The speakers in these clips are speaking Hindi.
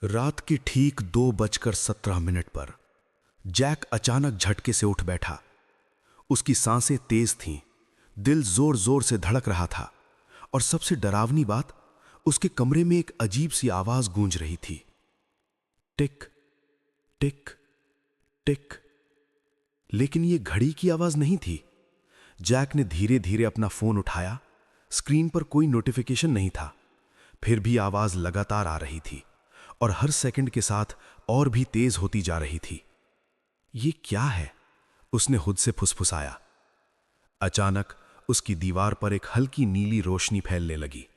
रात की ठीक 2:17 पर जैक अचानक झटके से उठ बैठा। उसकी सांसें तेज थीं, दिल जोर जोर से धड़क रहा था और सबसे डरावनी बात, उसके कमरे में एक अजीब सी आवाज गूंज रही थी। टिक टिक टिक। लेकिन यह घड़ी की आवाज नहीं थी। जैक ने धीरे धीरे अपना फोन उठाया। स्क्रीन पर कोई नोटिफिकेशन नहीं था, फिर भी आवाज लगातार आ रही थी और हर सेकंड के साथ और भी तेज होती जा रही थी। ये क्या है? उसने खुद से फुसफुसाया। अचानक उसकी दीवार पर एक हल्की नीली रोशनी फैलने लगी।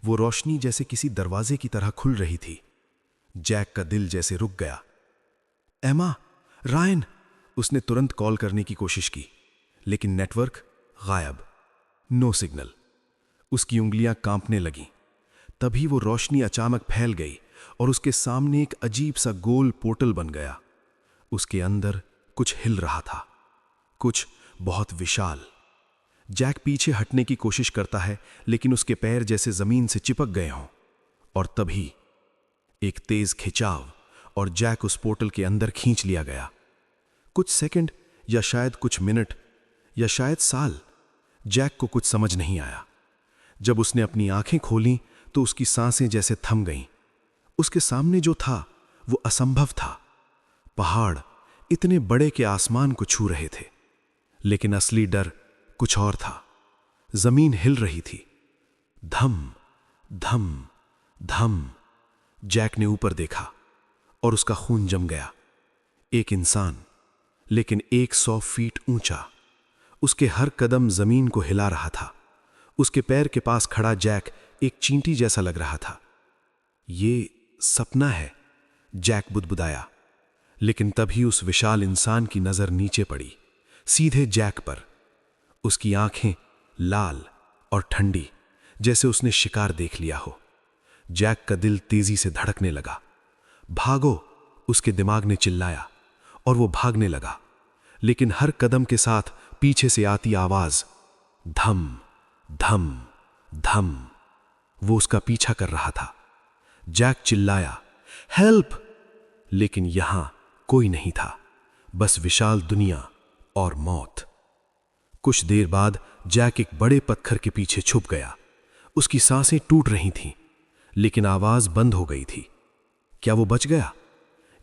वो रोशनी जैसे किसी दरवाजे की तरह खुल रही थी। जैक का दिल जैसे रुक गया। एमा, रायन। उसने तुरंत कॉल करने की कोशिश की, लेकिन नेटवर्क गायब, नो सिग्नल। उसकी उंगलियां कांपने लगीं। तभी वो रोशनी अचानक फैल गई और उसके सामने एक अजीब सा गोल पोर्टल बन गया। उसके अंदर कुछ हिल रहा था, कुछ बहुत विशाल। जैक पीछे हटने की कोशिश करता है, लेकिन उसके पैर जैसे जमीन से चिपक गए हों। और तभी एक तेज खिंचाव और जैक उस पोर्टल के अंदर खींच लिया गया। कुछ सेकंड या शायद कुछ मिनट या शायद साल, जैक को कुछ समझ नहीं आया। जब उसने अपनी आंखें खोलीं तो उसकी सांसें जैसे थम गईं। उसके सामने जो था वो असंभव था। पहाड़ इतने बड़े के आसमान को छू रहे थे, लेकिन असली डर कुछ और था। जमीन हिल रही थी, धम धम धम। जैक ने ऊपर देखा और उसका खून जम गया। एक इंसान, लेकिन 100 फीट ऊंचा। उसके हर कदम जमीन को हिला रहा था। उसके पैर के पास खड़ा जैक एक चींटी जैसा लग रहा था। ये सपना है, जैक बुदबुदाया। लेकिन तभी उस विशाल इंसान की नजर नीचे पड़ी, सीधे जैक पर। उसकी आंखें लाल और ठंडी, जैसे उसने शिकार देख लिया हो। जैक का दिल तेजी से धड़कने लगा। भागो, उसके दिमाग ने चिल्लाया और वो भागने लगा। लेकिन हर कदम के साथ पीछे से आती आवाज, धम धम धम। वो उसका पीछा कर रहा था। जैक चिल्लाया, हेल्प! लेकिन यहां कोई नहीं था, बस विशाल दुनिया और मौत। कुछ देर बाद जैक एक बड़े पत्थर के पीछे छुप गया। उसकी सांसें टूट रही थीं, लेकिन आवाज बंद हो गई थी। क्या वो बच गया,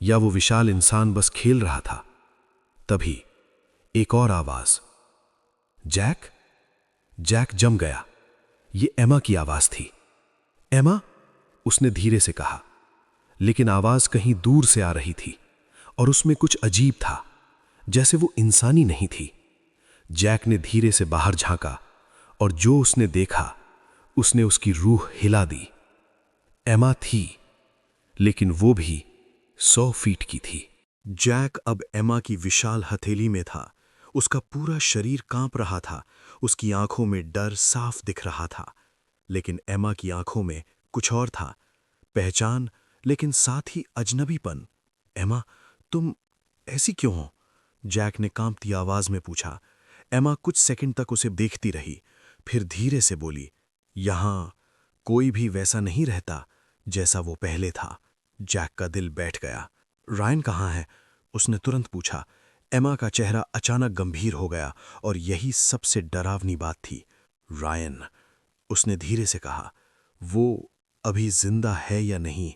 या वो विशाल इंसान बस खेल रहा था? तभी एक और आवाज, जैक! जैक जम गया। ये एमा की आवाज थी। एमा, उसने धीरे से कहा, लेकिन आवाज कहीं दूर से आ रही थी और उसमें कुछ अजीब था, जैसे वो इंसानी नहीं थी। जैक ने धीरे से बाहर झांका और जो उसने देखा, उसने उसकी रूह हिला दी। एमा थी, लेकिन वो भी 100 फीट की थी। जैक अब एमा की विशाल हथेली में था। उसका पूरा शरीर कांप रहा था। उसकी आंखों में डर साफ दिख रहा था, लेकिन एमा की आंखों में कुछ और था, पहचान, लेकिन साथ ही अजनबीपन। एमा, तुम ऐसी क्यों हो? जैक ने कांपती आवाज में पूछा। एमा कुछ सेकंड तक उसे देखती रही, फिर धीरे से बोली, यहां कोई भी वैसा नहीं रहता जैसा वो पहले था। जैक का दिल बैठ गया। रायन कहाँ है? उसने तुरंत पूछा। एमा का चेहरा अचानक गंभीर हो गया और यही सबसे डरावनी बात थी। रायन, उसने धीरे से कहा, वो अभी जिंदा है या नहीं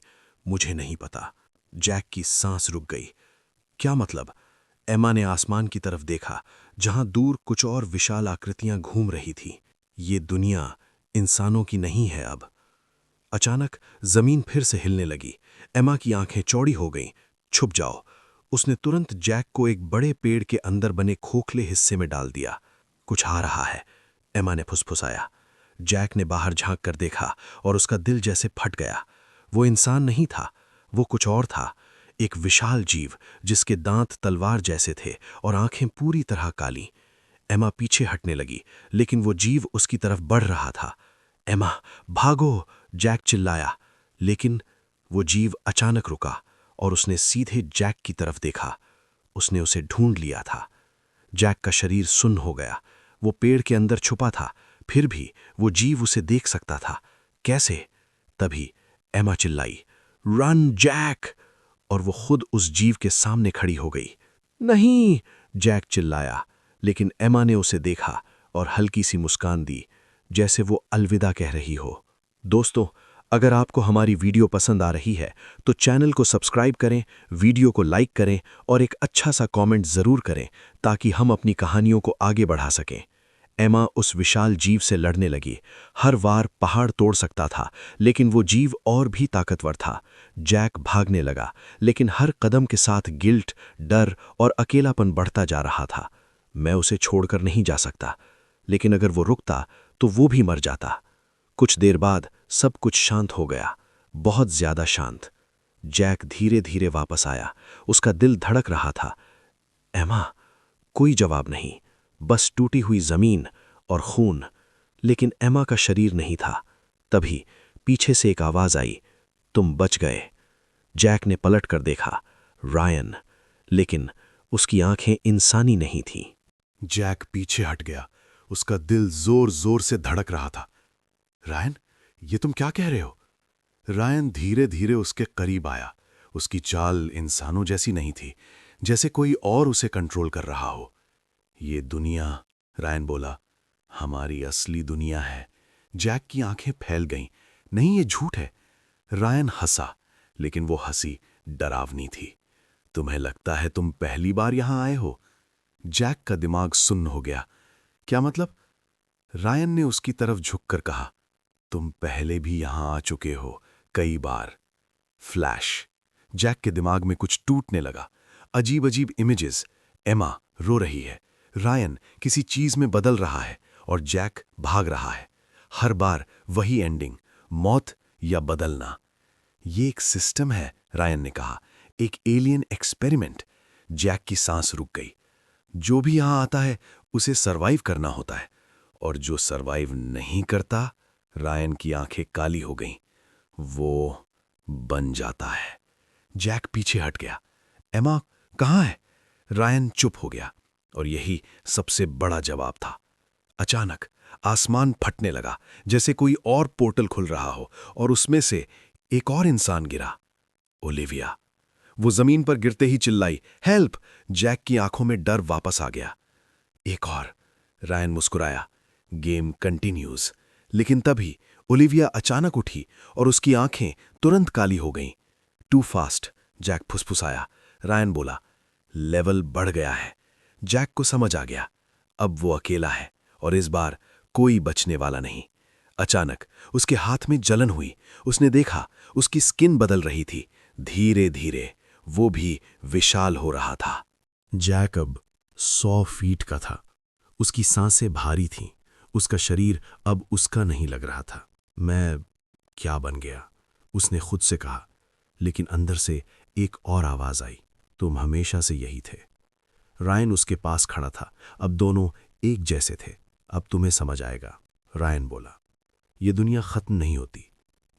मुझे नहीं पता। जैक की सांस रुक गई। क्या मतलब? एमा ने आसमान की तरफ देखा, जहां दूर कुछ और विशाल आकृतियां घूम रही थीं। ये दुनिया इंसानों की नहीं है अब। अचानक जमीन फिर से हिलने लगी। एमा की आंखें चौड़ी हो गईं। छुप जाओ। उसने तुरंत जैक को एक बड़े पेड़ के अंदर बने खोखले हिस्से में डाल दिया। कुछ आ रहा है, एमा ने फुसफुसाया। जैक ने बाहर झांक कर देखा और उसका दिल जैसे फट गया। वो इंसान नहीं था, वो कुछ और था। एक विशाल जीव जिसके दांत तलवार जैसे थे और आंखें पूरी तरह काली। एमा पीछे हटने लगी, लेकिन वो जीव उसकी तरफ बढ़ रहा था। एमा, भागो! जैक चिल्लाया, लेकिन वो जीव अचानक रुका और उसने सीधे जैक की तरफ देखा। उसने उसे ढूंढ लिया था। जैक का शरीर सुन्न हो गया। वो पेड़ के अंदर छुपा था, फिर भी वो जीव उसे देख सकता था। कैसे? तभी एमा चिल्लाई, रन जैक! और वो खुद उस जीव के सामने खड़ी हो गई। नहीं! जैक चिल्लाया, लेकिन एमा ने उसे देखा और हल्की सी मुस्कान दी, जैसे वो अलविदा कह रही हो। दोस्तों, अगर आपको हमारी वीडियो पसंद आ रही है तो चैनल को सब्सक्राइब करें, वीडियो को लाइक करें और एक अच्छा सा कमेंट ज़रूर करें ताकि हम अपनी कहानियों को आगे बढ़ा सकें। एमा उस विशाल जीव से लड़ने लगी। हर वार पहाड़ तोड़ सकता था, लेकिन वो जीव और भी ताकतवर था। जैक भागने लगा, लेकिन हर कदम के साथ गिल्ट, डर और अकेलापन बढ़ता जा रहा था। मैं उसे छोड़कर नहीं जा सकता, लेकिन अगर वो रुकता तो वो भी मर जाता। कुछ देर बाद सब कुछ शांत हो गया, बहुत ज्यादा शांत। जैक धीरे धीरे वापस आया, उसका दिल धड़क रहा था। एमा! कोई जवाब नहीं, बस टूटी हुई जमीन और खून। लेकिन एमा का शरीर नहीं था। तभी पीछे से एक आवाज आई, तुम बच गए। जैक ने पलट कर देखा, रायन, लेकिन उसकी आंखें इंसानी नहीं थीं। जैक पीछे हट गया, उसका दिल जोर जोर से धड़क रहा था। रायन, ये तुम क्या कह रहे हो? रायन धीरे धीरे उसके करीब आया। उसकी चाल इंसानों जैसी नहीं थी, जैसे कोई और उसे कंट्रोल कर रहा हो। ये दुनिया, रायन बोला, हमारी असली दुनिया है। जैक की आंखें फैल गईं। नहीं, ये झूठ है। रायन हंसा, लेकिन वो हंसी डरावनी थी। तुम्हें लगता है तुम पहली बार यहां आए हो? जैक का दिमाग सुन्न हो गया। क्या मतलब? रायन ने उसकी तरफ झुककर कहा, तुम पहले भी यहां आ चुके हो, कई बार। फ्लैश! जैक के दिमाग में कुछ टूटने लगा। अजीब अजीब इमेजेस। एमा रो रही है, रायन किसी चीज में बदल रहा है और जैक भाग रहा है। हर बार वही एंडिंग, मौत या बदलना। ये एक सिस्टम है, रायन ने कहा, एक एलियन एक्सपेरिमेंट। जैक की सांस रुक गई। जो भी यहां आता है उसे सरवाइव करना होता है, और जो सरवाइव नहीं करता, रायन की आंखें काली हो गईं, वो बन जाता है। जैक पीछे हट गया। एमा कहाँ है? रायन चुप हो गया, और यही सबसे बड़ा जवाब था। अचानक आसमान फटने लगा, जैसे कोई और पोर्टल खुल रहा हो, और उसमें से एक और इंसान गिरा। ओलिविया! वो जमीन पर गिरते ही चिल्लाई, हेल्प! जैक की आंखों में डर वापस आ गया। एक और, रायन मुस्कुराया। Game continues. लेकिन तभी ओलिविया अचानक उठी और उसकी आंखें तुरंत काली हो गईं। टू फास्ट, जैक फुसफुसाया। रायन बोला, लेवल बढ़ गया है। जैक को समझ आ गया, अब वो अकेला है और इस बार कोई बचने वाला नहीं। अचानक उसके हाथ में जलन हुई। उसने देखा उसकी स्किन बदल रही थी। धीरे धीरे वो भी विशाल हो रहा था। जैक अब 100 फीट का था। उसकी सांसें भारी थीं। उसका शरीर अब उसका नहीं लग रहा था। मैं क्या बन गया? उसने खुद से कहा, लेकिन अंदर से एक और आवाज आई, तुम हमेशा से यही थे। रायन उसके पास खड़ा था। अब दोनों एक जैसे थे। अब तुम्हें समझ आएगा, रायन बोला। ये दुनिया खत्म नहीं होती,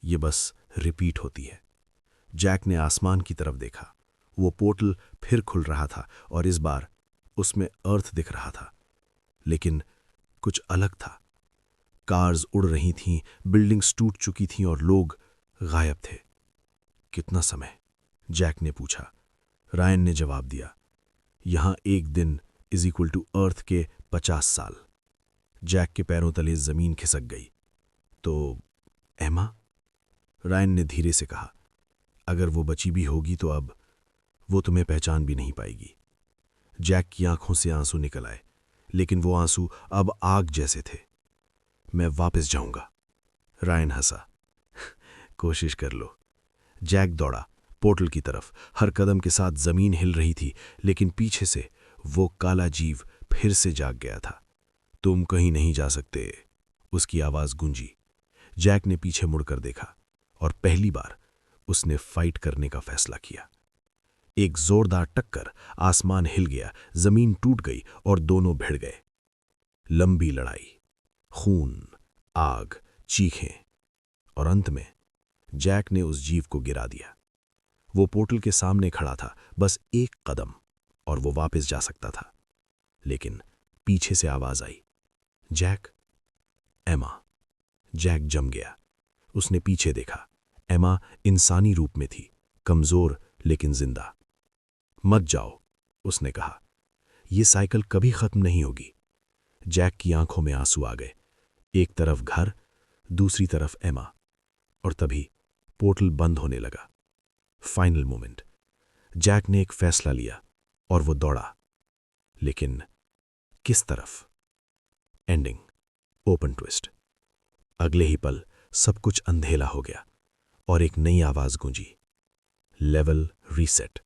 ये बस रिपीट होती है। जैक ने आसमान की तरफ देखा। वो पोर्टल फिर खुल रहा था और इस बार उसमें अर्थ दिख रहा था, लेकिन कुछ अलग था। कार्स उड़ रही थीं, बिल्डिंग्स टूट चुकी थीं और लोग गायब थे। कितना समय? जैक ने पूछा। रायन ने जवाब दिया, यहां एक दिन इज इक्वल टू अर्थ के 50 साल। जैक के पैरों तले जमीन खिसक गई। तो एमा? रायन ने धीरे से कहा, अगर वो बची भी होगी तो अब वो तुम्हें पहचान भी नहीं पाएगी। जैक की आंखों से आंसू निकल आए, लेकिन वो आंसू अब आग जैसे थे। मैं वापस जाऊंगा। रायन हंसा। कोशिश कर लो। जैक दौड़ा पोर्टल की तरफ। हर कदम के साथ जमीन हिल रही थी, लेकिन पीछे से वो काला जीव फिर से जाग गया था। तुम कहीं नहीं जा सकते, उसकी आवाज गूंजी। जैक ने पीछे मुड़कर देखा और पहली बार उसने फाइट करने का फैसला किया। एक जोरदार टक्कर, आसमान हिल गया, जमीन टूट गई और दोनों भिड़ गए। लंबी लड़ाई, खून, आग, चीखें, और अंत में जैक ने उस जीव को गिरा दिया। वो पोर्टल के सामने खड़ा था, बस एक कदम और वो वापस जा सकता था। लेकिन पीछे से आवाज आई, जैक, एमा। जैक जम गया। उसने पीछे देखा। एमा इंसानी रूप में थी, कमजोर लेकिन जिंदा। मत जाओ, उसने कहा, यह साइकिल कभी खत्म नहीं होगी। जैक की आंखों में आंसू आ गए। एक तरफ घर, दूसरी तरफ एमा, और तभी पोर्टल बंद होने लगा। Final moment. जैक ने एक फैसला लिया और वो दौड़ा, लेकिन किस तरफ? Ending, open twist. अगले ही पल सब कुछ अंधेला हो गया और एक नई आवाज गूंजी, लेवल रीसेट।